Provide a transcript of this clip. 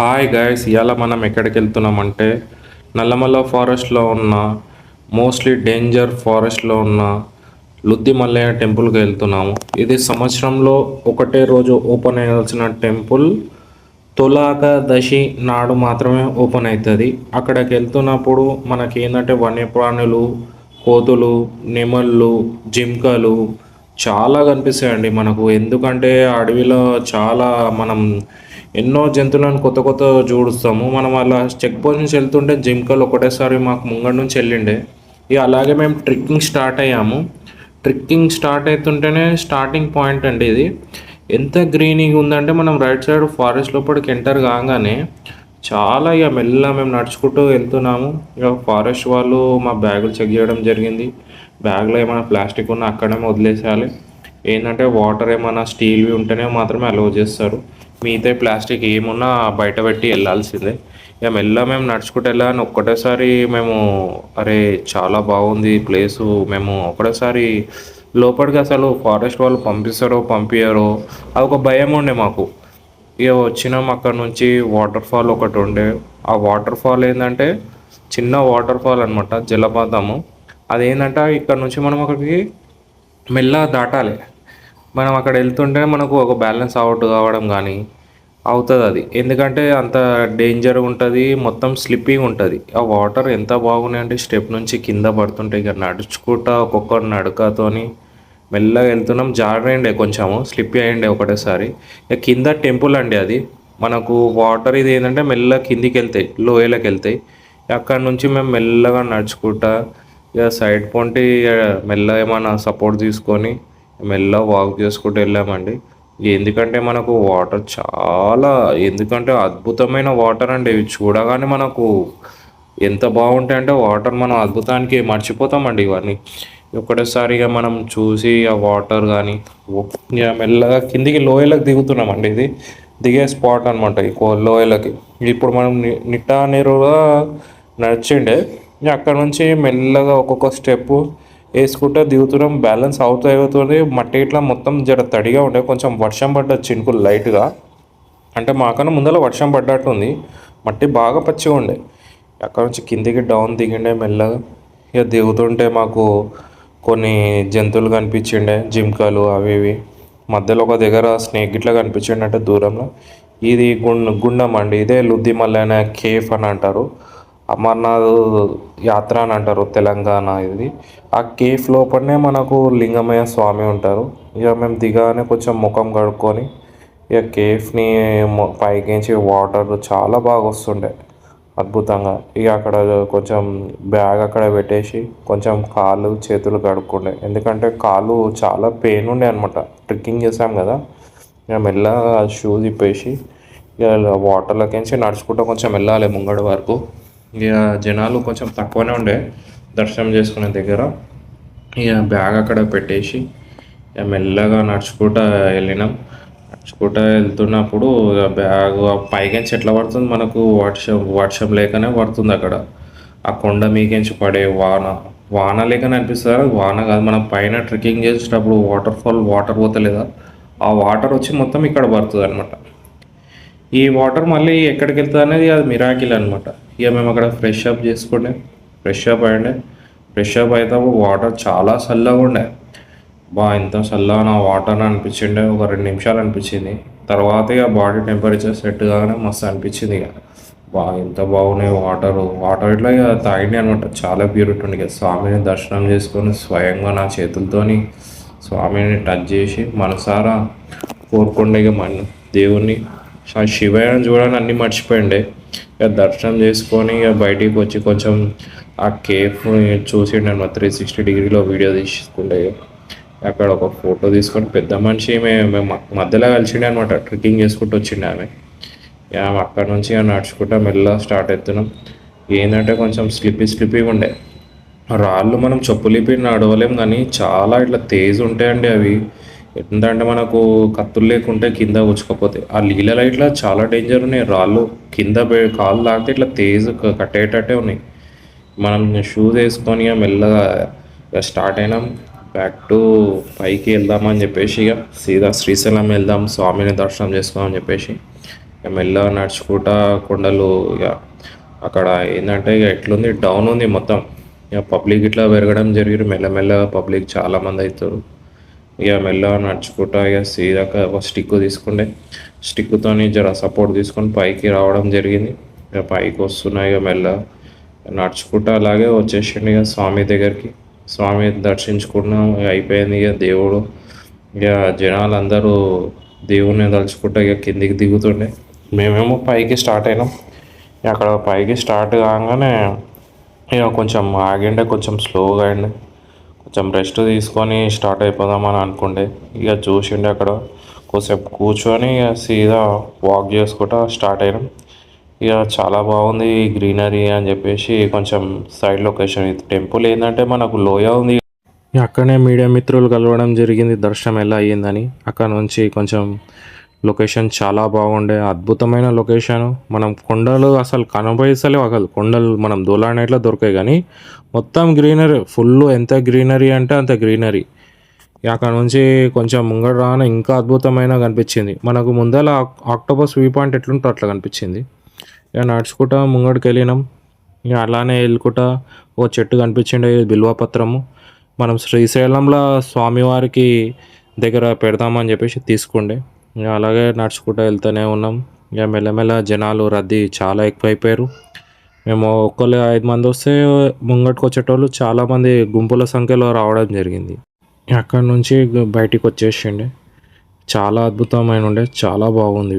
Hi guys, ఇవాళ మనం ఎక్కడికి వెళ్తున్నామంటే నల్లమల్ల ఫారెస్ట్లో ఉన్న మోస్ట్లీ డేంజర్ ఫారెస్ట్లో ఉన్న లుద్ది మల్లయ్య టెంపుల్కి వెళ్తున్నాము. ఇది సంవత్సరంలో ఒకటే రోజు ఓపెన్ అయ్యాల్సిన టెంపుల్. తులాదశి నాడు మాత్రమే ఓపెన్ అవుతుంది. అక్కడికి వెళ్తున్నప్పుడు మనకి ఏంటంటే వన్యప్రాణులు, కోతులు, నెమళ్ళు, జింకలు చాలా కనిపిస్తాయండి మనకు. ఎందుకంటే అడవిలో చాలా మనం ఎన్నో జంతువులను కొత్త కొత్త చూడుస్తాము. మనం అలా చెక్ పోస్ట్ నుంచి వెళ్తుంటే జింకలు ఒకటేసారి మాకు ముంగడి నుంచి వెళ్ళిండే. ఇక అలాగే మేము ట్రెక్కింగ్ స్టార్ట్ అయ్యాము. ట్రెక్కింగ్ స్టార్ట్ అవుతుంటేనే స్టార్టింగ్ పాయింట్ అండి ఇది. ఎంత గ్రీనింగ్ ఉందంటే మనం రైట్ సైడ్ ఫారెస్ట్ లోపలికి ఎంటర్ కాగానే చాలా ఇక మెల్ల మేము నడుచుకుంటూ వెళ్తున్నాము. ఇక ఫారెస్ట్ వాళ్ళు మా బ్యాగులు చెక్ చేయడం జరిగింది. బ్యాగ్లో ఏమైనా ప్లాస్టిక్ ఉన్నా అక్కడే వదిలేసేయాలి. ఏంటంటే వాటర్ ఏమైనా స్టీల్వి ఉంటేనే మాత్రమే అలౌ చేస్తారు. మిగతా ప్లాస్టిక్ ఏమున్నా బయట పెట్టి వెళ్ళాల్సిందే. ఇక మెల్ల మేము నడుచుకుంటూ వెళ్ళాలని ఒక్కటేసారి మేము అరే చాలా బాగుంది ఈ ప్లేసు. మేము ఒకటేసారి లోపలికి అసలు ఫారెస్ట్ వాళ్ళు పంపిస్తారో పంపించారో అది ఒక భయం ఉండే మాకు. ఇక వచ్చినాం. అక్కడ నుంచి వాటర్ ఫాల్ ఒకటి ఉండే. ఆ వాటర్ ఫాల్ ఏంటంటే చిన్న వాటర్ ఫాల్ అనమాట, జలపాతము. అదేంటంటే ఇక్కడ నుంచి మనం అక్కడికి మెల్లగా దాటాలి. మనం అక్కడ వెళ్తుంటే మనకు ఒక బ్యాలెన్స్ అవుట్ కావడం కానీ అవుతుంది అది. ఎందుకంటే అంత డేంజర్ ఉంటుంది, మొత్తం స్లిప్పింగ్ ఉంటుంది. ఆ వాటర్ ఎంత బాగున్నాయంటే స్టెప్ నుంచి కింద పడుతుంటే ఇక నడుచుకుంటా ఒక్కొక్క నడకతోని మెల్లగా వెళ్తున్నాం. జారిండే కొంచెము స్లిప్ అయ్యిండే ఒకటేసారి. ఇక కింద టెంపుల్ అండి అది. మనకు వాటర్ ఇది ఏంటంటే మెల్లగా కిందికి వెళ్తాయి, లోయలకు వెళ్తాయి. అక్కడ నుంచి మేము మెల్లగా నడుచుకుంటా ఇక సైడ్ పొంటి మెల్లగా ఏమైనా సపోర్ట్ తీసుకొని మెల్లగా వాక్ చేసుకుంటూ వెళ్ళామండి. ఎందుకంటే మనకు వాటర్ చాలా ఎందుకంటే అద్భుతమైన వాటర్ అండి. ఇవి చూడగానే మనకు ఎంత బాగుంటాయి అంటే వాటర్ మనం అద్భుతానికి మర్చిపోతామండి ఇవన్నీ. ఒకటేసారిగా మనం చూసి ఆ వాటర్ కానీ ఇక మెల్లగా కిందికి లోయలకు దిగుతున్నామండి. ఇది దిగే స్పాట్ అనమాట ఈ లోయలకి. ఇప్పుడు మనం నిట్టా నీరుగా నడిచిండే అక్కడ నుంచి మెల్లగా ఒక్కొక్క స్టెప్ వేసుకుంటే దిగుతున్నాం. బ్యాలెన్స్ అవుతుంది. మట్టి ఇట్లా మొత్తం జర తడిగా ఉండే, కొంచెం వర్షం పడ్డ చినుకులు లైట్గా. అంటే మాకన్నా ముందర వర్షం పడ్డట్టు ఉంది. మట్టి బాగా పచ్చిగా ఉండే. అక్కడ నుంచి కిందికి డౌన్ దిగిండే మెల్లగా. ఇక దిగుతుంటే మాకు కొన్ని జంతువులు కనిపించిండే, జింకలు అవి ఇవి. మధ్యలో ఒక దగ్గర స్నేక్ ఇట్లా కనిపించిండే దూరంలో. ఇది గుండం అండి. ఇదే లుద్ది మల్లయ్య కేఫ్ అని అంటారు. అమర్నాథ్ యాత్ర అని అంటారు తెలంగాణ ఇది. ఆ కేఫ్ లోపలనే మనకు లింగమయ్య స్వామి ఉంటారు. ఇక మేము దిగానే కొంచెం ముఖం కడుక్కొని ఇక కేఫ్ని పైకించి వాటర్ చాలా బాగా వస్తుండే అద్భుతంగా. ఇక అక్కడ కొంచెం బ్యాగ్ అక్కడ పెట్టేసి కొంచెం కాళ్ళు చేతులు కడుక్కుండే. ఎందుకంటే కాళ్ళు చాలా పెయిన్ ఉండే అనమాట. ట్రెక్కింగ్ చేసాం కదా. ఇక మెల్లగా షూస్ ఇప్పేసి ఇక వాటర్లోకించి నడుచుకుంటూ కొంచెం వెళ్ళాలి ముంగడి వరకు. ఇక జనాలు కొంచెం తక్కువనే ఉండే దర్శనం చేసుకునే దగ్గర. ఇక బ్యాగ్ అక్కడ పెట్టేసి ఇక మెల్లగా నడుచుకుంటూ వెళ్ళినాం. నడుచుకుంటూ వెళ్తున్నప్పుడు ఇక బ్యాగ్ పైకించి ఎట్లా పడుతుంది మనకు, వర్షం లేకనే పడుతుంది అక్కడ. ఆ కొండ మీకించి పడే వాన లేకనే అనిపిస్తుంది. వాన కాదు, మనం పైన ట్రెక్కింగ్ చేసేటప్పుడు వాటర్ పోతలేదా, ఆ వాటర్ వచ్చి మొత్తం ఇక్కడ పడుతుంది అనమాట. ఈ వాటర్ మళ్ళీ ఎక్కడికి వెళ్తుంది అనేది అది మిరాకిల్ అనమాట. ఇక మేము అక్కడ ఫ్రెష్ అప్ అయ్యండే. ఫ్రెష్ అప్ అయితే వాటర్ చాలా చల్లగా ఉండే. ఎంత చల్లగా నా వాటర్ అనిపించిండే. ఒక 2 నిమిషాలు అనిపించింది. తర్వాత ఇక బాడీ టెంపరేచర్ సెట్ కాగానే మస్తు అనిపించింది. ఇక ఎంత బాగున్నాయి వాటర్ ఇట్లా ఇక తాగింది అనమాట. చాలా ప్యూరిటీ ఉండి ఇక స్వామిని దర్శనం చేసుకొని స్వయంగా నా చేతులతోని స్వామిని టచ్ చేసి మనసారా కోరుకుండే. ఇక దేవుణ్ణి శివయ్యని చూడని అన్నీ మర్చిపోయిండే. ఇక దర్శనం చేసుకొని ఇక బయటికి వచ్చి కొంచెం ఆ కేఫ్ని చూసిండే అనమాట. 360 డిగ్రీలో వీడియో తీసుకుంటే అక్కడ ఒక ఫోటో తీసుకొని పెద్ద మనిషి మేము మధ్యలో కలిసిండే అనమాట. ట్రెక్కింగ్ చేసుకుంటూ వచ్చిండే ఆమె. అక్కడ నుంచి నడుచుకుంటా మెల్లగా స్టార్ట్ అవుతున్నాం. ఏంటంటే కొంచెం స్లిప్పీగా ఉండే రాళ్ళు. మనం చెప్పులిపి నడవలేం కానీ చాలా ఇట్లా తేజ్ ఉంటాయండి అవి. ఏంటంటే మనకు కత్తులు లేకుంటే కింద ఉచ్చుకపోతాయి. ఆ నీళ్ళలో ఇట్లా చాలా డేంజర్ ఉన్నాయి రాళ్ళు. కింద కాళ్ళు తాకితే ఇట్లా తేజ్ కట్టేటట్టే ఉన్నాయి. మనం షూస్ వేసుకొని మెల్లగా స్టార్ట్ అయినాం. బ్యాక్ టు పైకి వెళ్దామని చెప్పేసి ఇక సీదా శ్రీశైలం వెళ్దాం, స్వామిని దర్శనం చేసుకోమని చెప్పేసి మెల్లగా నడుచుకుంటా కొండలు ఇక అక్కడ ఏంటంటే ఇక ఎట్లుంది డౌన్ ఉంది మొత్తం. ఇక పబ్లిక్ ఇట్లా పెరగడం జరిగింది, మెల్లమెల్లగా పబ్లిక్ చాలామంది అవుతారు. ఇక మెల్లగా నడుచుకుంటా ఇక సీదాక ఒక స్టిక్ తీసుకుంటే స్టిక్తోని జర సపోర్ట్ తీసుకొని పైకి రావడం జరిగింది. ఇక పైకి వస్తున్నా ఇక మెల్లగా నడుచుకుంటా అలాగే వచ్చేసిండు ఇక స్వామి దగ్గరికి. స్వామి దర్శించుకున్నాం, ఇక అయిపోయింది. ఇక దేవుడు ఇక జనాలు అందరూ దేవుణ్ణి తలుచుకుంటా ఇక కిందికి దిగుతుండే. మేమేమో పైకి స్టార్ట్ అయినాం. ఇక అక్కడ పైకి స్టార్ట్ కాగానే ఇక కొంచెం ఆగిండే, కొంచెం స్లోగా అయింది. కొంచెం రెస్ట్ తీసుకొని స్టార్ట్ అయిపోదామని అనుకుంటే ఇక చూసిండే అక్కడ కొద్దిసేపు కూర్చొని ఇక సీదా వాక్ చేసుకుంటా స్టార్ట్ అయినాం. ఇక చాలా బాగుంది ఈ గ్రీనరీ అని చెప్పేసి కొంచెం సైడ్ లొకేషన్. ఇది టెంపుల్ ఏంటంటే మనకు లోయ ఉంది. ఇక అక్కడనే మీడియా మిత్రులు కలవడం జరిగింది దర్శనం ఎలా అయ్యిందని. అక్కడ నుంచి కొంచెం లొకేషన్ చాలా బాగుండే, అద్భుతమైన లొకేషన్. మనం కొండలు అసలు కనబడిస్తలేవు, అసలు కొండలు మనం దూలాడేట్లా దొరికాయి కానీ మొత్తం గ్రీనరీ ఫుల్. ఎంత గ్రీనరీ అంటే అంత గ్రీనరీ. అక్కడ నుంచి కొంచెం ముంగడ రాగానే ఇంకా అద్భుతమైన కనిపించింది మనకు. ముందర ఆక్టోపస్ వ్యూ పాయింట్ ఎట్లుంటో అట్లా కనిపించింది. ఇక నడుచుకుంటా ముంగడికి వెళ్ళినాం. ఇక అలానే వెళ్ళుకుంటా ఓ చెట్టు కనిపించిండే, బిల్వపత్రము. మనం శ్రీశైలంలో స్వామివారికి దగ్గర పెడదామని చెప్పేసి తీసుకుండే. ఇక అలాగే నడుచుకుంటూ వెళ్తూనే ఉన్నాం. ఇక మెల్లమెల్ల జనాలు రద్దీ చాలా ఎక్కువైపోయారు. మేము ఒక్కళ్ళు 5 మంది వస్తే ముంగటికి వచ్చేటోళ్ళు చాలామంది గుంపుల సంఖ్యలో రావడం జరిగింది. అక్కడ నుంచి బయటికి వచ్చేసిండే. చాలా అద్భుతమైన ఉండే, చాలా బాగుంది.